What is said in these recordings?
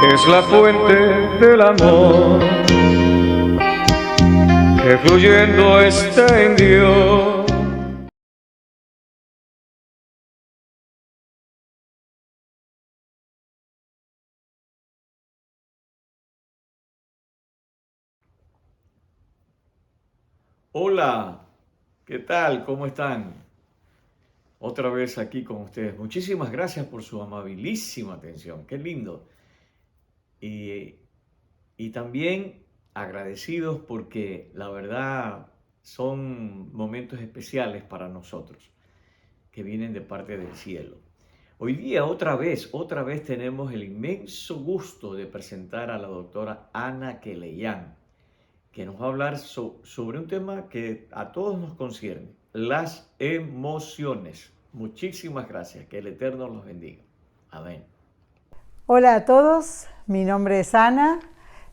es la fuente del amor que fluyendo está en Dios. Hola, ¿qué tal? ¿Cómo están? Otra vez aquí con ustedes. Muchísimas gracias por su amabilísima atención. Qué lindo. Y, y también agradecidos porque la verdad son momentos especiales para nosotros que vienen de parte del cielo. Hoy día otra vez tenemos el inmenso gusto de presentar a la doctora Ana Keleyán, que nos va a hablar sobre un tema que a todos nos concierne, las emociones. Muchísimas gracias, que el Eterno los bendiga. Amén. Hola a todos, mi nombre es Ana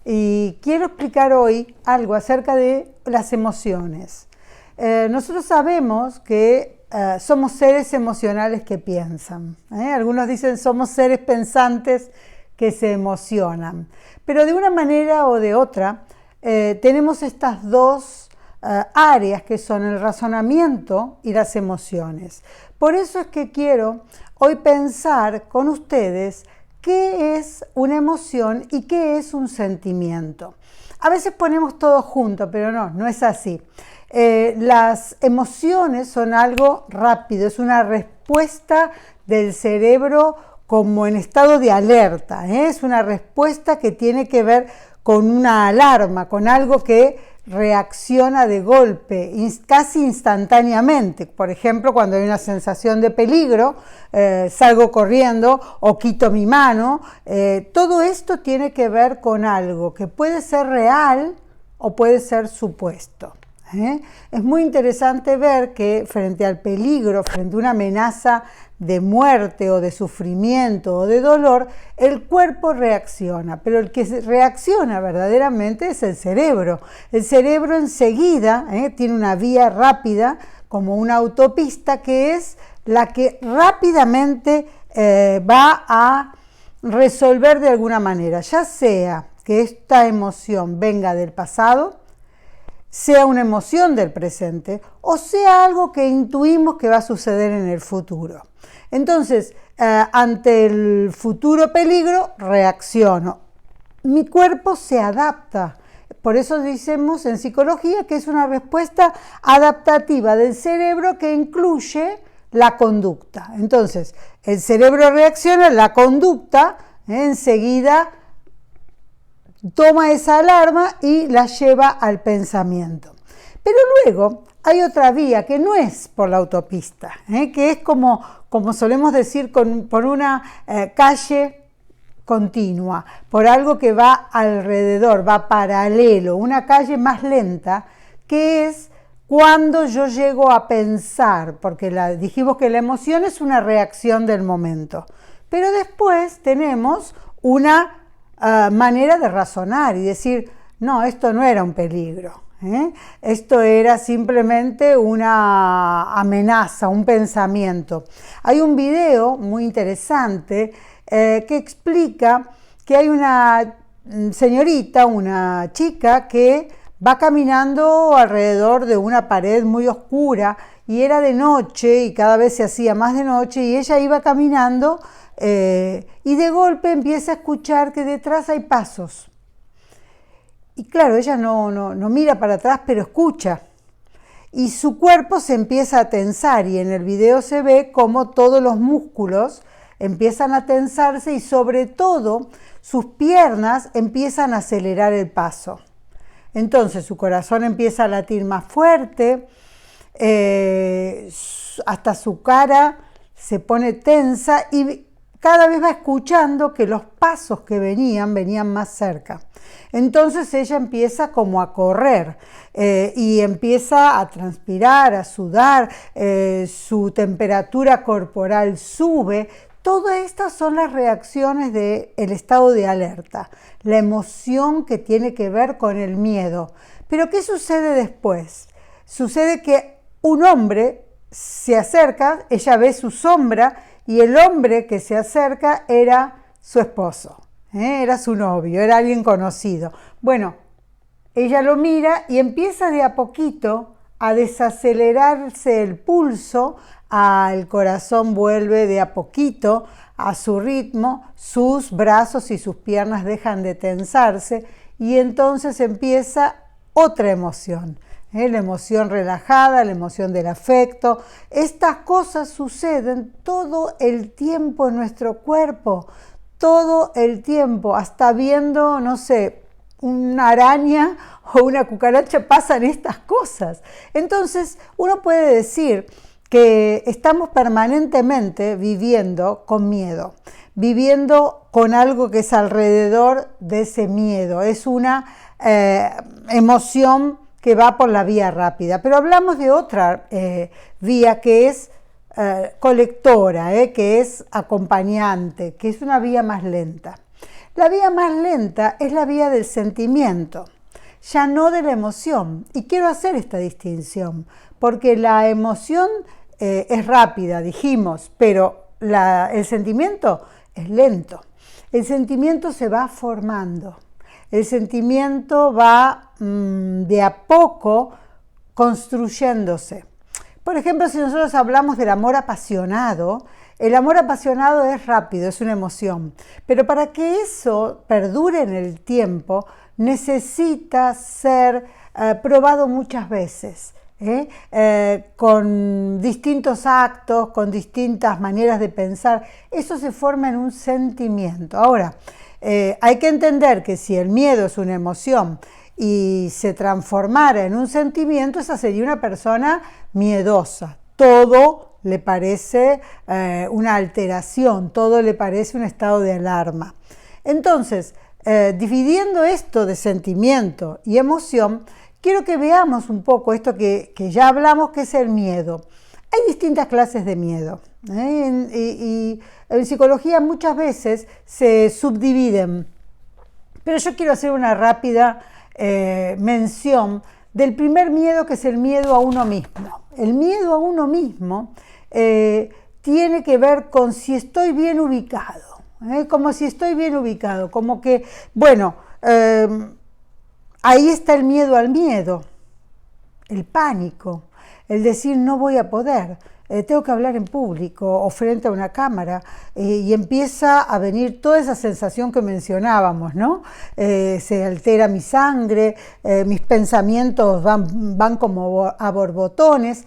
y quiero explicar hoy algo acerca de las emociones. Nosotros sabemos que somos seres emocionales que piensan. Algunos dicen somos seres pensantes que se emocionan, pero de una manera o de otra tenemos estas dos áreas que son el razonamiento y las emociones. Por eso es que quiero hoy pensar con ustedes qué es una emoción y qué es un sentimiento. A veces ponemos todo junto, pero no es así. Las emociones son algo rápido, es una respuesta del cerebro como en estado de alerta. Es una respuesta que tiene que ver con una alarma, con algo que reacciona de golpe, casi instantáneamente. Por ejemplo, cuando hay una sensación de peligro, salgo corriendo o quito mi mano. Todo esto tiene que ver con algo que puede ser real o puede ser supuesto. Es muy interesante ver que frente al peligro, frente a una amenaza de muerte o de sufrimiento o de dolor, el cuerpo reacciona, pero el que reacciona verdaderamente es el cerebro. El cerebro enseguida tiene una vía rápida, como una autopista, que es la que rápidamente va a resolver de alguna manera, ya sea que esta emoción venga del pasado, sea una emoción del presente o sea algo que intuimos que va a suceder en el futuro. Entonces, ante el futuro peligro, reacciono. Mi cuerpo se adapta. Por eso decimos en psicología que es una respuesta adaptativa del cerebro que incluye la conducta. Entonces, el cerebro reacciona, la conducta enseguida toma esa alarma y la lleva al pensamiento. Pero luego hay otra vía que no es por la autopista, que es como solemos decir, por una calle continua, por algo que va alrededor, va paralelo, una calle más lenta, que es cuando yo llego a pensar, porque dijimos que la emoción es una reacción del momento, pero después tenemos una manera de razonar y decir, no, esto no era un peligro, esto era simplemente una amenaza, un pensamiento. Hay un video muy interesante que explica que hay una señorita, una chica que va caminando alrededor de una pared muy oscura y era de noche y cada vez se hacía más de noche y ella iba caminando y de golpe empieza a escuchar que detrás hay pasos. Y claro, ella no mira para atrás, pero escucha. Y su cuerpo se empieza a tensar y en el video se ve cómo todos los músculos empiezan a tensarse y sobre todo sus piernas empiezan a acelerar el paso. Entonces su corazón empieza a latir más fuerte, hasta su cara se pone tensa y cada vez va escuchando que los pasos que venían más cerca. Entonces ella empieza como a correr y empieza a transpirar, a sudar, su temperatura corporal sube. Todas estas son las reacciones del estado de alerta, la emoción que tiene que ver con el miedo. Pero ¿qué sucede después? Sucede que un hombre se acerca, ella ve su sombra y el hombre que se acerca era su esposo. Era su novio, era alguien conocido. Bueno, ella lo mira y empieza de a poquito a desacelerarse el pulso, el corazón vuelve de a poquito a su ritmo, sus brazos y sus piernas dejan de tensarse y entonces empieza otra emoción. La emoción relajada, la emoción del afecto. Estas cosas suceden todo el tiempo en nuestro cuerpo, todo el tiempo, hasta viendo, no sé, una araña o una cucaracha pasan estas cosas. Entonces, uno puede decir que estamos permanentemente viviendo con miedo, viviendo con algo que es alrededor de ese miedo. Es una emoción que va por la vía rápida, pero hablamos de otra vía que es colectora, que es acompañante, que es una vía más lenta. La vía más lenta es la vía del sentimiento, ya no de la emoción. Y quiero hacer esta distinción, porque la emoción es rápida, dijimos, pero el sentimiento es lento. El sentimiento se va formando. El sentimiento va de a poco construyéndose. Por ejemplo, si nosotros hablamos del amor apasionado, el amor apasionado es rápido, es una emoción. Pero para que eso perdure en el tiempo, necesita ser probado muchas veces, con distintos actos, con distintas maneras de pensar. Eso se forma en un sentimiento. Ahora, hay que entender que si el miedo es una emoción y se transformara en un sentimiento, esa sería una persona miedosa. Todo le parece una alteración, todo le parece un estado de alarma. Entonces, dividiendo esto de sentimiento y emoción, quiero que veamos un poco esto que ya hablamos, que es el miedo. Hay distintas clases de miedo, y en psicología muchas veces se subdividen, pero yo quiero hacer una rápida mención del primer miedo, que es el miedo a uno mismo. El miedo a uno mismo tiene que ver con si estoy bien ubicado, como si estoy bien ubicado, como que, bueno, ahí está el miedo al miedo, el pánico, el decir no voy a poder, tengo que hablar en público o frente a una cámara, y empieza a venir toda esa sensación que mencionábamos, ¿no? Se altera mi sangre, mis pensamientos van como a borbotones,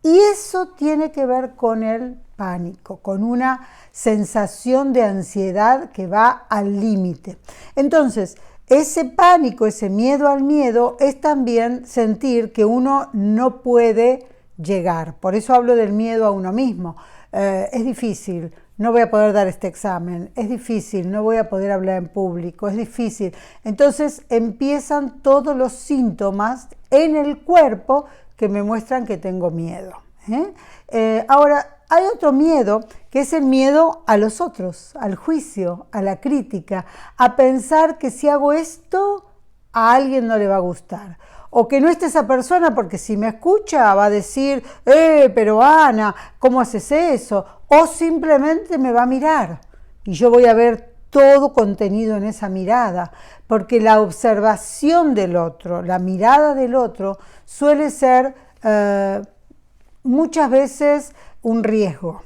y eso tiene que ver con el pánico, con una sensación de ansiedad que va al límite. Entonces, ese pánico, ese miedo al miedo, es también sentir que uno no puede llegar. Por eso hablo del miedo a uno mismo. Es difícil, no voy a poder dar este examen, es difícil, no voy a poder hablar en público, es difícil. Entonces empiezan todos los síntomas en el cuerpo que me muestran que tengo miedo. Ahora, hay otro miedo, que es el miedo a los otros, al juicio, a la crítica, a pensar que si hago esto, a alguien no le va a gustar. O que no esté esa persona, porque si me escucha va a decir, pero Ana, ¿cómo haces eso? O simplemente me va a mirar y yo voy a ver todo contenido en esa mirada, porque la observación del otro, la mirada del otro, suele ser muchas veces un riesgo.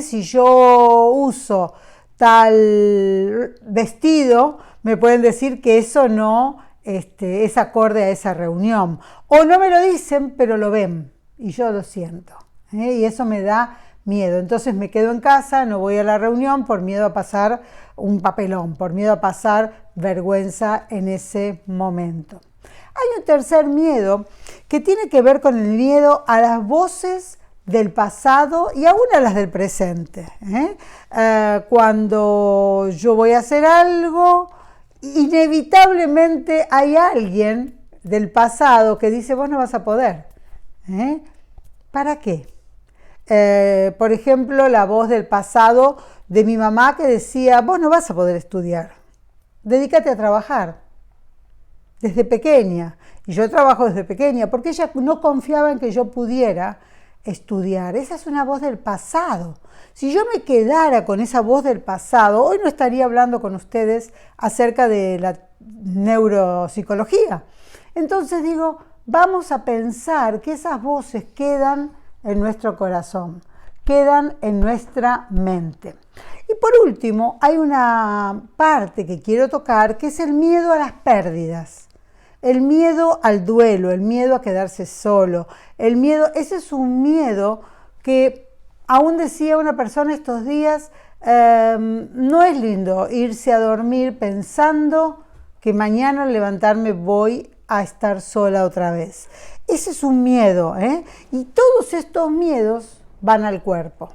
Si yo uso tal vestido, me pueden decir que eso no es acorde a esa reunión. O no me lo dicen, pero lo ven y yo lo siento. Y eso me da miedo. Entonces me quedo en casa, no voy a la reunión por miedo a pasar un papelón, por miedo a pasar vergüenza en ese momento. Hay un tercer miedo que tiene que ver con el miedo a las voces del pasado y aún a las del presente. Cuando yo voy a hacer algo, inevitablemente hay alguien del pasado que dice, vos no vas a poder. ¿Para qué? Por ejemplo, la voz del pasado de mi mamá que decía, vos no vas a poder estudiar, dedícate a trabajar. Desde pequeña, y yo trabajo desde pequeña, porque ella no confiaba en que yo pudiera estudiar. Esa es una voz del pasado. Si yo me quedara con esa voz del pasado, hoy no estaría hablando con ustedes acerca de la neuropsicología. Entonces digo, vamos a pensar que esas voces quedan en nuestro corazón, quedan en nuestra mente. Y por último, hay una parte que quiero tocar, que es el miedo a las pérdidas, el miedo al duelo, el miedo a quedarse solo, el miedo, ese es un miedo que aún decía una persona estos días, no es lindo irse a dormir pensando que mañana al levantarme voy a estar sola otra vez. Ese es un miedo, y todos estos miedos van al cuerpo.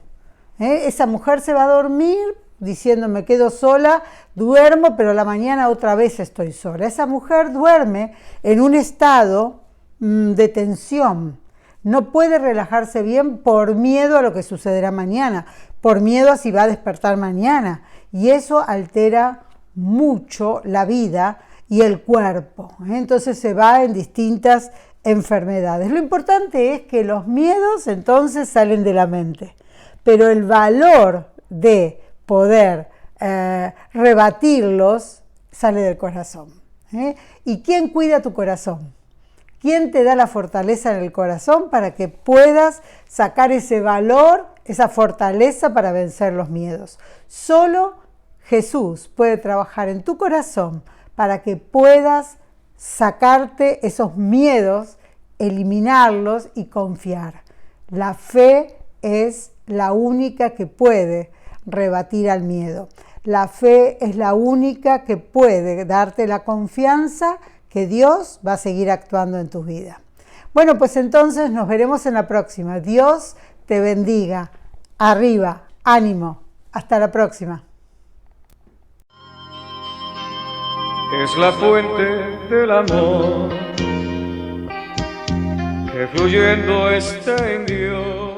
Esa mujer se va a dormir diciendo me quedo sola, duermo, pero a la mañana otra vez estoy sola. Esa mujer duerme en un estado de tensión. No puede relajarse bien por miedo a lo que sucederá mañana, por miedo a si va a despertar mañana. Y eso altera mucho la vida y el cuerpo. Entonces se va en distintas enfermedades. Lo importante es que los miedos entonces salen de la mente, pero el valor de poder rebatirlos sale del corazón. ¿Y quién cuida tu corazón? ¿Quién te da la fortaleza en el corazón para que puedas sacar ese valor, esa fortaleza para vencer los miedos? Solo Jesús puede trabajar en tu corazón para que puedas sacarte esos miedos, eliminarlos y confiar. La fe es la única que puede rebatir al miedo. La fe es la única que puede darte la confianza que Dios va a seguir actuando en tu vida. Bueno, pues entonces nos veremos en la próxima. Dios te bendiga. Arriba, ánimo. Hasta la próxima. Es la fuente del amor que fluyendo está en Dios.